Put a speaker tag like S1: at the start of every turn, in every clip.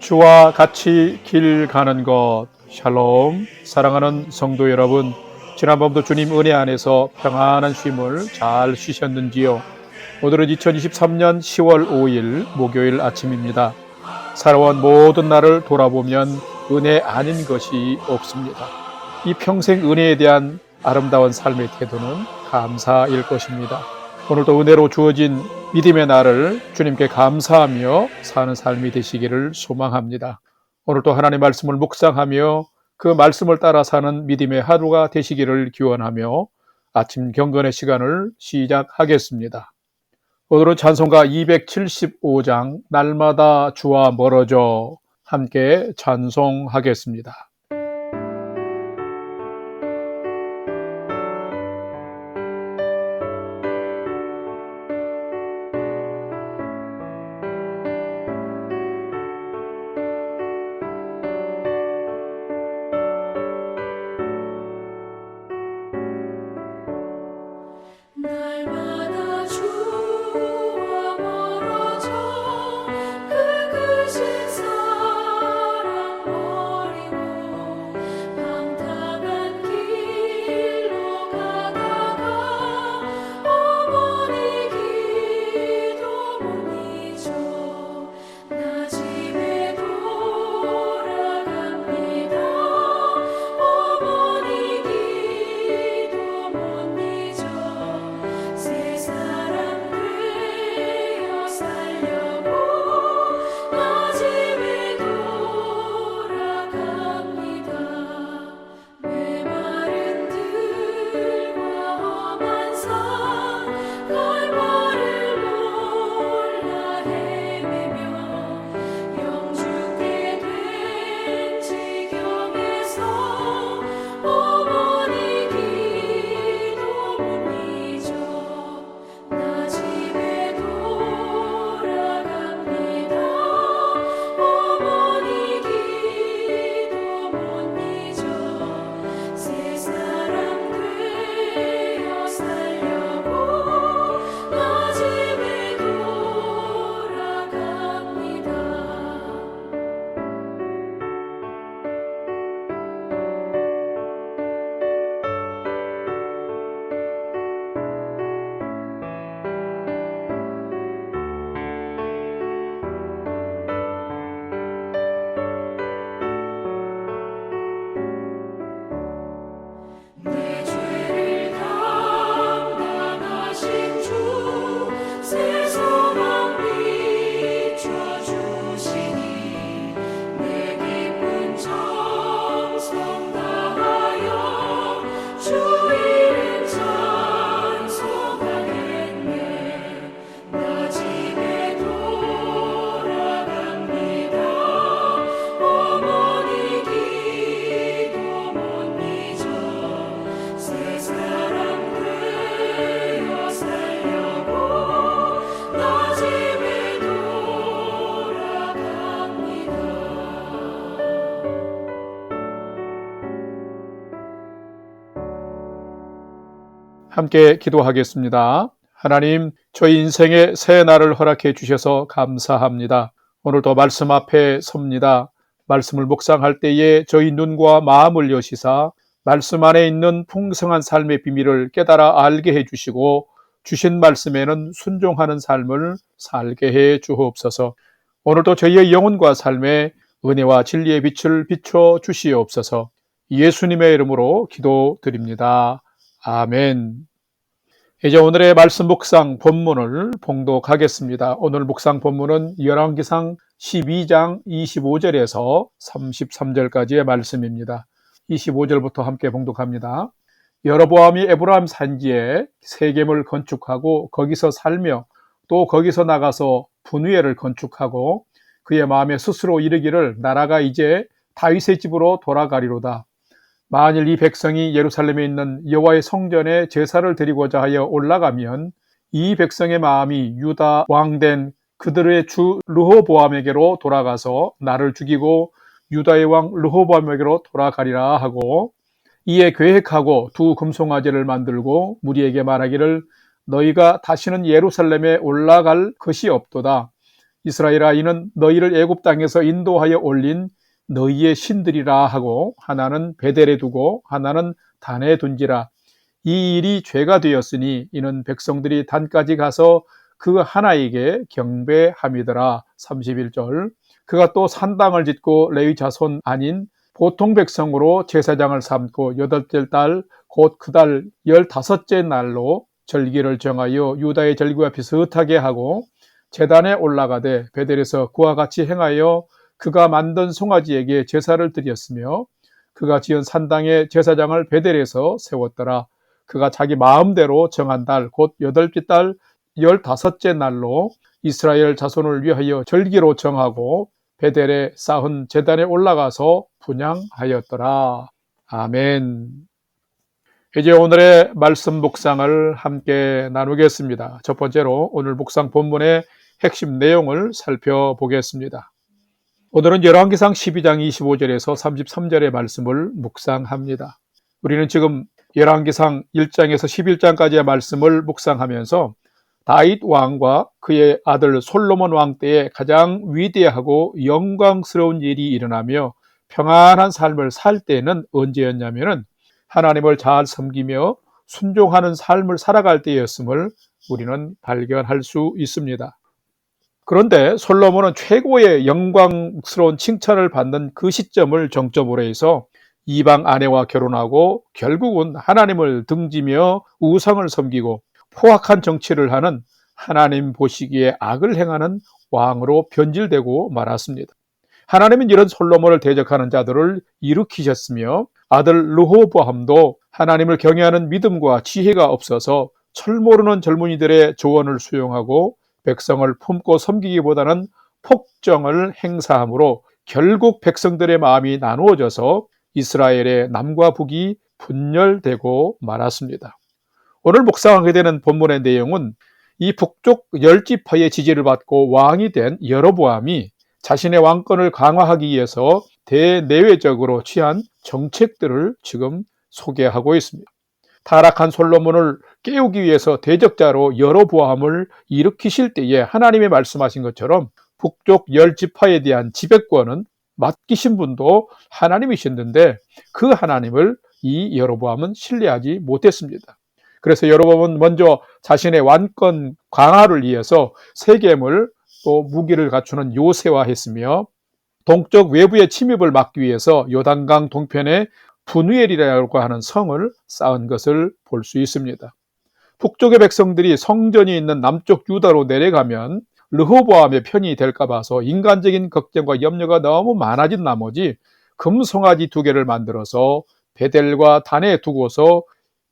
S1: 주와 같이 길 가는 것. 샬롬. 사랑하는 성도 여러분, 지난번도 주님 은혜 안에서 평안한 쉼을 잘 쉬셨는지요? 오늘은 2023년 10월 5일 목요일 아침입니다. 살아온 모든 날을 돌아보면 은혜 아닌 것이 없습니다. 이 평생 은혜에 대한 아름다운 삶의 태도는 감사일 것입니다. 오늘도 은혜로 주어진 믿음의 날을 주님께 감사하며 사는 삶이 되시기를 소망합니다. 오늘도 하나님의 말씀을 묵상하며 그 말씀을 따라 사는 믿음의 하루가 되시기를 기원하며 아침 경건의 시간을 시작하겠습니다. 오늘은 찬송가 275장 날마다 주와 멀어져 함께 찬송하겠습니다.
S2: 날마다 주와 멀어져 그으신 사랑 버리고 방탕한 길로 가다가 어머니 기도 못 잊어 나 집에 돌아갑니다. 어머니 기도 못 잊어 새 사람 되어 살려고 나 집에 돌아갑니다. 메마른 들과 험한 산 갈망을 몰라 헤매며 영주께 된 지경에서 어머니 기도 못 잊어 나 집에 돌아갑니다. 어머니 기도 못 잊어 새 사람 되어 살려고 나 집에 돌아갑니다. 내 죄를 담당하신 주 새 소망 비춰주시니 내 기쁜 정성 다하여 주 이름 찬송하겠네. 나 집에 돌아갑니다. 어머니 기도 못 잊어 새 사람 되어 살려고 나 집에 돌아갑니다.
S1: 함께 기도하겠습니다. 하나님, 저희 인생의 새 날을 허락해 주셔서 감사합니다. 오늘도 말씀 앞에 섭니다. 말씀을 묵상할 때에 저희 눈과 마음을 여시사 말씀 안에 있는 풍성한 삶의 비밀을 깨달아 알게 해주시고 주신 말씀에는 순종하는 삶을 살게 해 주옵소서. 오늘도 저희의 영혼과 삶에 은혜와 진리의 빛을 비춰 주시옵소서. 예수님의 이름으로 기도드립니다. 아멘. 이제 오늘의 말씀 묵상 본문을 봉독하겠습니다. 오늘 묵상 본문은 열왕기상 12장 25절에서 33절까지의 말씀입니다. 25절부터 함께 봉독합니다. 여로보암이 에브라임 산지에 세겜을 건축하고 거기서 살며 또 거기서 나가서 분위엘을 건축하고 그의 마음에 스스로 이르기를 나라가 이제 다윗의 집으로 돌아가리로다. 만일 이 백성이 예루살렘에 있는 여호와의 성전에 제사를 드리고자 하여 올라가면 이 백성의 마음이 유다 왕된 그들의 주 르호보암에게로 돌아가서 나를 죽이고 유다의 왕 르호보암에게로 돌아가리라 하고 이에 계획하고 두 금송아지를 만들고 무리에게 말하기를 너희가 다시는 예루살렘에 올라갈 것이 없도다. 이스라엘아, 이는 너희를 애굽 땅에서 인도하여 올린 너희의 신들이라 하고, 하나는 베델에 두고 하나는 단에 둔지라. 이 일이 죄가 되었으니 이는 백성들이 단까지 가서 그 하나에게 경배함이더라. 31절. 그가 또 산당을 짓고 레위 자손 아닌 보통 백성으로 제사장을 삼고 여덟째 달 곧 그 달 15째 날로 절기를 정하여 유다의 절기와 비슷하게 하고 제단에 올라가되 베델에서 그와 같이 행하여 그가 만든 송아지에게 제사를 드렸으며 그가 지은 산당에 제사장을 베델에서 세웠더라. 그가 자기 마음대로 정한 달 곧 여덟째 달 15째 날로 이스라엘 자손을 위하여 절기로 정하고 베델에 쌓은 제단에 올라가서 분향하였더라. 아멘. 이제 오늘의 말씀 묵상을 함께 나누겠습니다. 첫 번째로 오늘 묵상 본문의 핵심 내용을 살펴보겠습니다. 오늘은 열왕기상 12장 25절에서 33절의 말씀을 묵상합니다. 우리는 지금 열왕기상 1장에서 11장까지의 말씀을 묵상하면서 다윗 왕과 그의 아들 솔로몬 왕 때에 가장 위대하고 영광스러운 일이 일어나며 평안한 삶을 살 때는 언제였냐면은 하나님을 잘 섬기며 순종하는 삶을 살아갈 때였음을 우리는 발견할 수 있습니다. 그런데 솔로몬은 최고의 영광스러운 칭찬을 받는 그 시점을 정점으로 해서 이방 아내와 결혼하고 결국은 하나님을 등지며 우상을 섬기고 포악한 정치를 하는 하나님 보시기에 악을 행하는 왕으로 변질되고 말았습니다. 하나님은 이런 솔로몬을 대적하는 자들을 일으키셨으며 아들 르호보암도 하나님을 경외하는 믿음과 지혜가 없어서 철 모르는 젊은이들의 조언을 수용하고 백성을 품고 섬기기보다는 폭정을 행사하므로 결국 백성들의 마음이 나누어져서 이스라엘의 남과 북이 분열되고 말았습니다. 오늘 묵상하게 되는 본문의 내용은 이 북쪽 10지파의 지지를 받고 왕이 된 여로보암이 자신의 왕권을 강화하기 위해서 대내외적으로 취한 정책들을 지금 소개하고 있습니다. 타락한 솔로몬을 깨우기 위해서 대적자로 여로보암을 일으키실 때에 하나님이 말씀하신 것처럼 북쪽 10지파에 대한 지배권은 맡기신 분도 하나님이셨는데 그 하나님을 이 여로보암은 신뢰하지 못했습니다. 그래서 여로보암은 먼저 자신의 왕권 강화를 위해서 세겜을 또 무기를 갖추는 요새화했으며 동쪽 외부의 침입을 막기 위해서 요단강 동편에 분우엘이라고 하는 성을 쌓은 것을 볼 수 있습니다. 북쪽의 백성들이 성전이 있는 남쪽 유다로 내려가면 르호보암의 편이 될까 봐서 인간적인 걱정과 염려가 너무 많아진 나머지 금송아지 2개를 만들어서 베델과 단에 두고서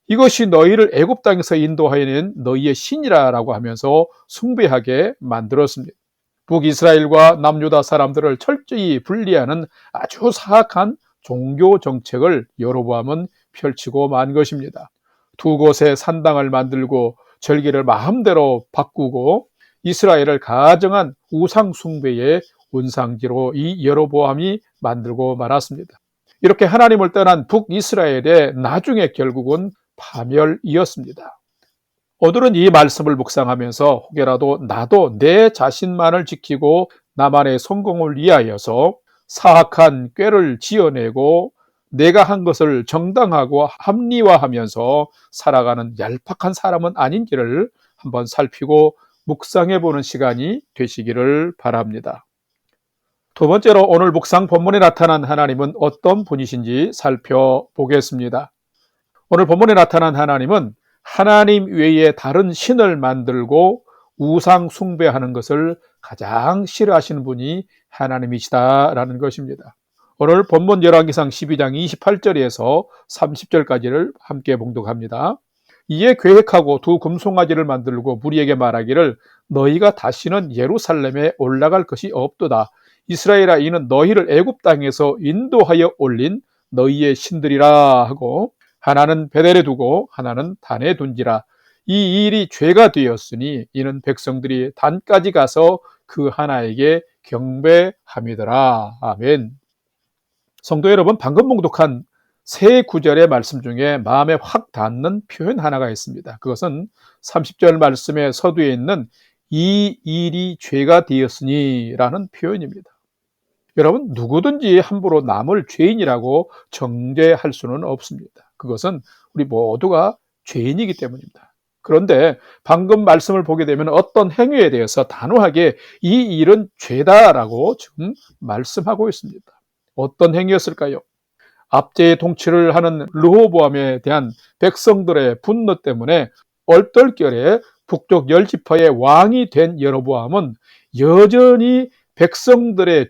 S1: 이것이 너희를 애굽 땅에서 인도하여낸 너희의 신이라고 하면서 숭배하게 만들었습니다. 북이스라엘과 남유다 사람들을 철저히 분리하는 아주 사악한 종교 정책을 여로보암은 펼치고 만 것입니다. 2곳에 산당을 만들고 절기를 마음대로 바꾸고 이스라엘을 가정한 우상 숭배의 온상지로 이 여로보암이 만들고 말았습니다. 이렇게 하나님을 떠난 북이스라엘의 나중에 결국은 파멸이었습니다. 오늘은 이 말씀을 묵상하면서 혹여라도 나도 내 자신만을 지키고 나만의 성공을 위하여서 사악한 꾀를 지어내고 내가 한 것을 정당하고 합리화하면서 살아가는 얄팍한 사람은 아닌지를 한번 살피고 묵상해보는 시간이 되시기를 바랍니다. 두 번째로 오늘 묵상 본문에 나타난 하나님은 어떤 분이신지 살펴보겠습니다. 오늘 본문에 나타난 하나님은 하나님 외에 다른 신을 만들고 우상 숭배하는 것을 가장 싫어하시는 분이 하나님이시다라는 것입니다. 오늘 본문 열왕기상 12장 28절에서 30절까지를 함께 봉독합니다. 이에 계획하고 2 금송아지를 만들고 무리에게 말하기를 너희가 다시는 예루살렘에 올라갈 것이 없도다. 이스라엘아, 이는 너희를 애굽 땅에서 인도하여 올린 너희의 신들이라 하고 하나는 베델에 두고 하나는 단에 둔지라. 이 일이 죄가 되었으니 이는 백성들이 단까지 가서 그 하나에게 경배함이더라. 아멘. 성도 여러분, 방금 봉독한 세 구절의 말씀 중에 마음에 확 닿는 표현 하나가 있습니다. 그것은 30절 말씀의 서두에 있는 이 일이 죄가 되었으니 라는 표현입니다. 여러분, 누구든지 함부로 남을 죄인이라고 정죄할 수는 없습니다. 그것은 우리 모두가 죄인이기 때문입니다. 그런데 방금 말씀을 보게 되면 어떤 행위에 대해서 단호하게 이 일은 죄다라고 지금 말씀하고 있습니다. 어떤 행위였을까요? 압제의 통치를 하는 르호보암에 대한 백성들의 분노 때문에 얼떨결에 북쪽 10지파의 왕이 된 여로보암은 여전히 백성들의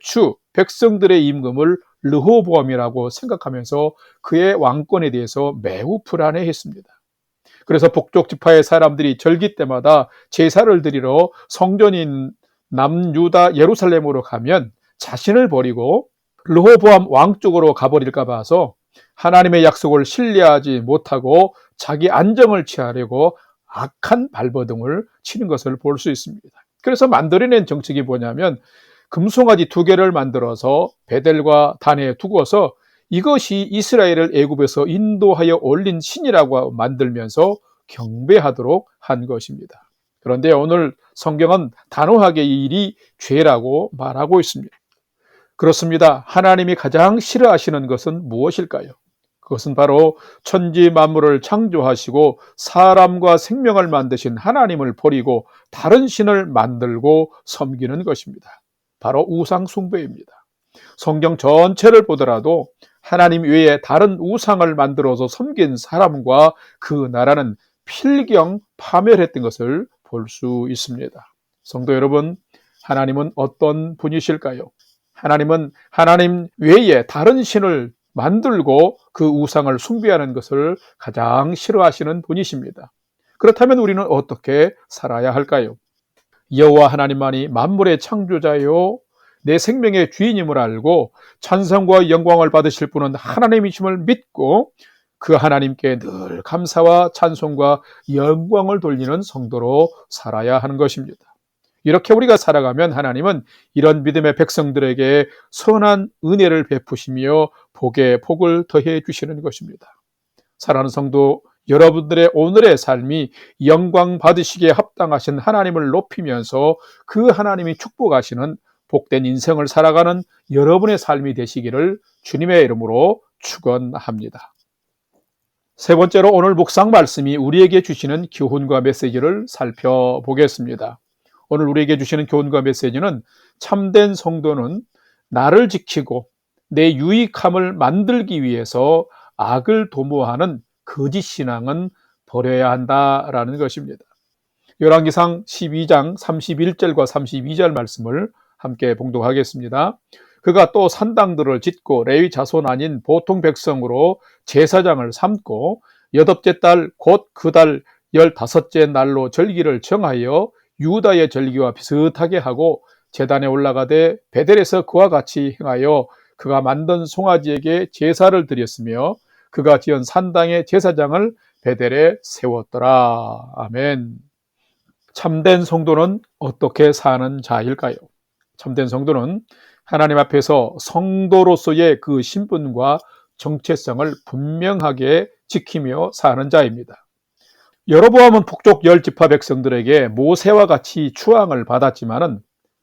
S1: 백성들의 임금을 르호보암이라고 생각하면서 그의 왕권에 대해서 매우 불안해했습니다. 그래서 북쪽 지파의 사람들이 절기 때마다 제사를 드리러 성전인 남유다 예루살렘으로 가면 자신을 버리고 르호보암 왕 쪽으로 가버릴까 봐서 하나님의 약속을 신뢰하지 못하고 자기 안정을 취하려고 악한 발버둥을 치는 것을 볼 수 있습니다. 그래서 만들어낸 정책이 뭐냐면 금송아지 2개를 만들어서 베델과 단에 두고서 이것이 이스라엘을 애굽에서 인도하여 올린 신이라고 만들면서 경배하도록 한 것입니다. 그런데 오늘 성경은 단호하게 이 일이 죄라고 말하고 있습니다. 그렇습니다. 하나님이 가장 싫어하시는 것은 무엇일까요? 그것은 바로 천지 만물을 창조하시고 사람과 생명을 만드신 하나님을 버리고 다른 신을 만들고 섬기는 것입니다. 바로 우상 숭배입니다. 성경 전체를 보더라도 하나님 외에 다른 우상을 만들어서 섬긴 사람과 그 나라는 필경 파멸했던 것을 볼 수 있습니다. 성도 여러분, 하나님은 어떤 분이실까요? 하나님은 하나님 외에 다른 신을 만들고 그 우상을 숭배하는 것을 가장 싫어하시는 분이십니다. 그렇다면 우리는 어떻게 살아야 할까요? 여호와 하나님만이 만물의 창조자요 내 생명의 주인임을 알고 찬송과 영광을 받으실 분은 하나님이심을 믿고 그 하나님께 늘 감사와 찬송과 영광을 돌리는 성도로 살아야 하는 것입니다. 이렇게 우리가 살아가면 하나님은 이런 믿음의 백성들에게 선한 은혜를 베푸시며 복에 복을 더해 주시는 것입니다. 사랑하는 성도 여러분들의 오늘의 삶이 영광 받으시기에 합당하신 하나님을 높이면서 그 하나님이 축복하시는 복된 인생을 살아가는 여러분의 삶이 되시기를 주님의 이름으로 축원합니다. 세 번째로 오늘 묵상 말씀이 우리에게 주시는 교훈과 메시지를 살펴보겠습니다. 오늘 우리에게 주시는 교훈과 메시지는 참된 성도는 나를 지키고 내 유익함을 만들기 위해서 악을 도모하는 거짓 신앙은 버려야 한다라는 것입니다. 열왕기상 12장 31절과 32절 말씀을 함께 봉독하겠습니다. 그가 또 산당들을 짓고 레위 자손 아닌 보통 백성으로 제사장을 삼고 8째 달 곧 그 달 15째 날로 절기를 정하여 유다의 절기와 비슷하게 하고 제단에 올라가되 베델에서 그와 같이 행하여 그가 만든 송아지에게 제사를 드렸으며 그가 지은 산당의 제사장을 베델에 세웠더라. 아멘. 참된 성도는 어떻게 사는 자일까요? 참된 성도는 하나님 앞에서 성도로서의 그 신분과 정체성을 분명하게 지키며 사는 자입니다. 여로보암은 북쪽 10지파 백성들에게 모세와 같이 추앙을 받았지만은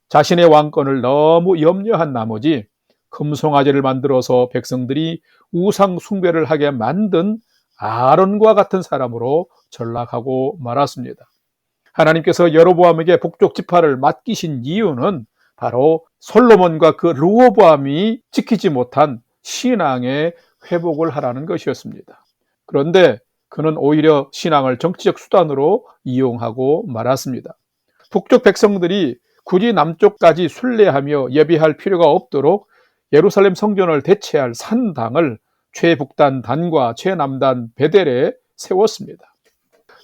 S1: 자신의 왕권을 너무 염려한 나머지 금송아지를 만들어서 백성들이 우상 숭배를 하게 만든 아론과 같은 사람으로 전락하고 말았습니다. 하나님께서 여로보암에게 북쪽 지파를 맡기신 이유는 바로 솔로몬과 그 르호보암이 지키지 못한 신앙의 회복을 하라는 것이었습니다. 그런데 그는 오히려 신앙을 정치적 수단으로 이용하고 말았습니다. 북쪽 백성들이 굳이 남쪽까지 순례하며 예배할 필요가 없도록 예루살렘 성전을 대체할 산당을 최북단 단과 최남단 베델에 세웠습니다.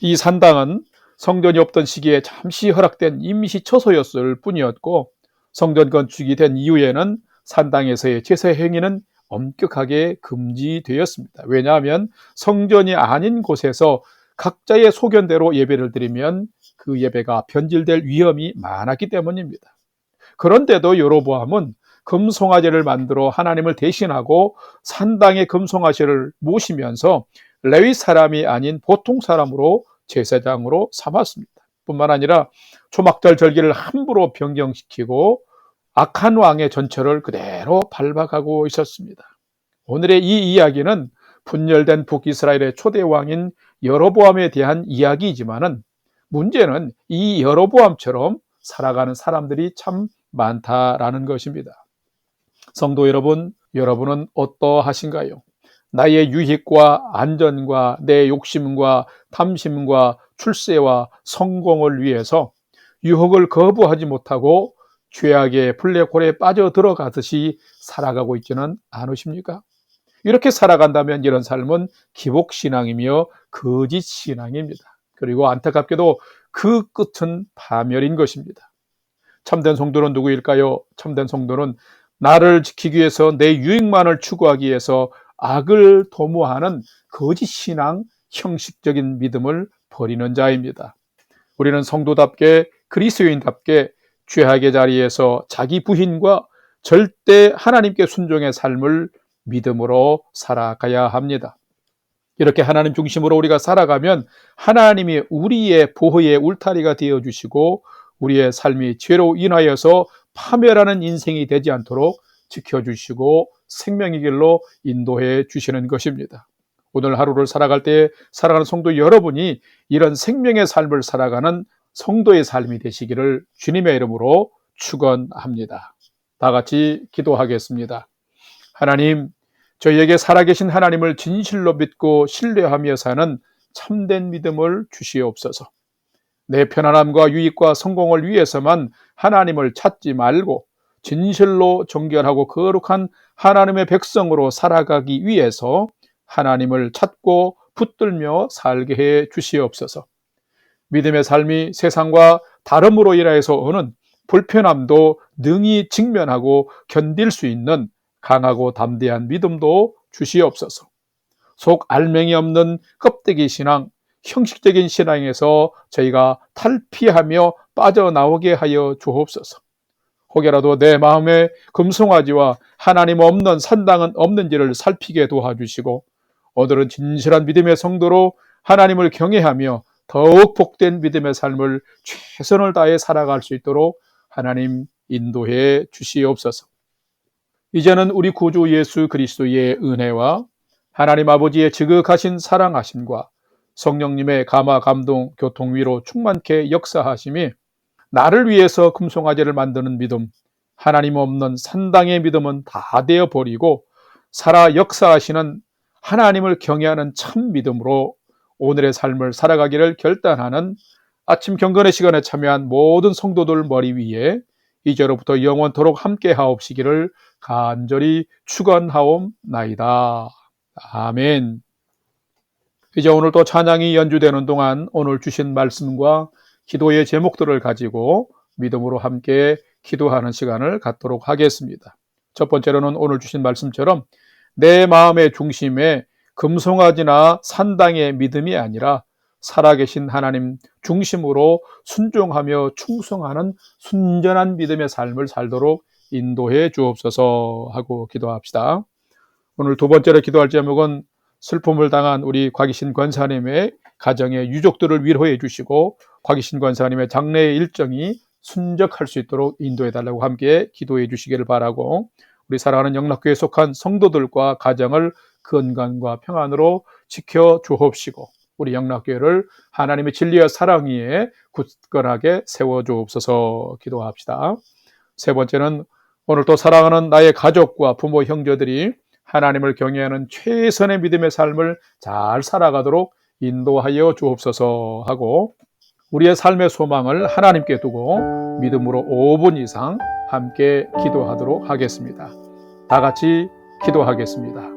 S1: 이 산당은 성전이 없던 시기에 잠시 허락된 임시 처소였을 뿐이었고 성전 건축이 된 이후에는 산당에서의 제사 행위는 엄격하게 금지되었습니다. 왜냐하면 성전이 아닌 곳에서 각자의 소견대로 예배를 드리면 그 예배가 변질될 위험이 많았기 때문입니다. 그런데도 여로보암은 금송아지를 만들어 하나님을 대신하고 산당의 금송아지를 모시면서 레위 사람이 아닌 보통 사람으로 제사장으로 삼았습니다. 뿐만 아니라 초막절 절기를 함부로 변경시키고 악한 왕의 전철을 그대로 밟아가고 있었습니다. 오늘의 이 이야기는 분열된 북이스라엘의 초대 왕인 여로보암에 대한 이야기이지만은 문제는 이 여로보암처럼 살아가는 사람들이 참 많다라는 것입니다. 성도 여러분, 여러분은 어떠하신가요? 나의 유익과 안전과 내 욕심과 탐심과 출세와 성공을 위해서 유혹을 거부하지 못하고 죄악의 블랙홀에 빠져들어가듯이 살아가고 있지는 않으십니까? 이렇게 살아간다면 이런 삶은 기복신앙이며 거짓신앙입니다. 그리고 안타깝게도 그 끝은 파멸인 것입니다. 참된 성도는 누구일까요? 참된 성도는 나를 지키기 위해서 내 유익만을 추구하기 위해서 악을 도모하는 거짓신앙, 형식적인 믿음을 버리는 자입니다. 우리는 성도답게 그리스도인답게 죄악의 자리에서 자기 부인과 절대 하나님께 순종의 삶을 믿음으로 살아가야 합니다. 이렇게 하나님 중심으로 우리가 살아가면 하나님이 우리의 보호의 울타리가 되어주시고 우리의 삶이 죄로 인하여서 파멸하는 인생이 되지 않도록 지켜주시고 생명의 길로 인도해 주시는 것입니다. 오늘 하루를 살아갈 때 살아가는 성도 여러분이 이런 생명의 삶을 살아가는 성도의 삶이 되시기를 주님의 이름으로 축원합니다. 다 같이 기도하겠습니다. 하나님, 저희에게 살아계신 하나님을 진실로 믿고 신뢰하며 사는 참된 믿음을 주시옵소서. 내 편안함과 유익과 성공을 위해서만 하나님을 찾지 말고 진실로 정결하고 거룩한 하나님의 백성으로 살아가기 위해서 하나님을 찾고 붙들며 살게 해 주시옵소서. 믿음의 삶이 세상과 다름으로 인하여서 오는 불편함도 능히 직면하고 견딜 수 있는 강하고 담대한 믿음도 주시옵소서. 속 알맹이 없는 껍데기 신앙, 형식적인 신앙에서 저희가 탈피하며 빠져나오게 하여 주옵소서. 혹여라도 내 마음에 금송아지와 하나님 없는 산당은 없는지를 살피게 도와주시고 오늘은 진실한 믿음의 성도로 하나님을 경외하며 더욱 복된 믿음의 삶을 최선을 다해 살아갈 수 있도록 하나님 인도해 주시옵소서. 이제는 우리 구주 예수 그리스도의 은혜와 하나님 아버지의 지극하신 사랑하심과 성령님의 감화 감동 교통 위로 충만케 역사하심이 나를 위해서 금송아지를 만드는 믿음, 하나님 없는 산당의 믿음은 다 되어버리고 살아 역사하시는 하나님을 경외하는 참 믿음으로 오늘의 삶을 살아가기를 결단하는 아침 경건의 시간에 참여한 모든 성도들 머리 위에 이제로부터 영원토록 함께 하옵시기를 간절히 축원하옵나이다. 아멘. 이제 오늘 또 찬양이 연주되는 동안 오늘 주신 말씀과 기도의 제목들을 가지고 믿음으로 함께 기도하는 시간을 갖도록 하겠습니다. 첫 번째로는 오늘 주신 말씀처럼 내 마음의 중심에 금송아지나 산당의 믿음이 아니라 살아계신 하나님 중심으로 순종하며 충성하는 순전한 믿음의 삶을 살도록 인도해 주옵소서 하고 기도합시다. 오늘 두 번째로 기도할 제목은 슬픔을 당한 우리 곽이신 권사님의 가정의 유족들을 위로해 주시고 곽이신 권사님의 장례의 일정이 순적할 수 있도록 인도해 달라고 함께 기도해 주시기를 바라고 우리 사랑하는 영락교회에 속한 성도들과 가정을 건강과 평안으로 지켜 주옵시고 우리 영락교회를 하나님의 진리와 사랑 위에 굳건하게 세워 주옵소서 기도합시다. 세 번째는 오늘 또 사랑하는 나의 가족과 부모 형제들이 하나님을 경외하는 최선의 믿음의 삶을 잘 살아가도록 인도하여 주옵소서 하고 우리의 삶의 소망을 하나님께 두고 믿음으로 5분 이상 함께 기도하도록 하겠습니다. 다 같이 기도하겠습니다.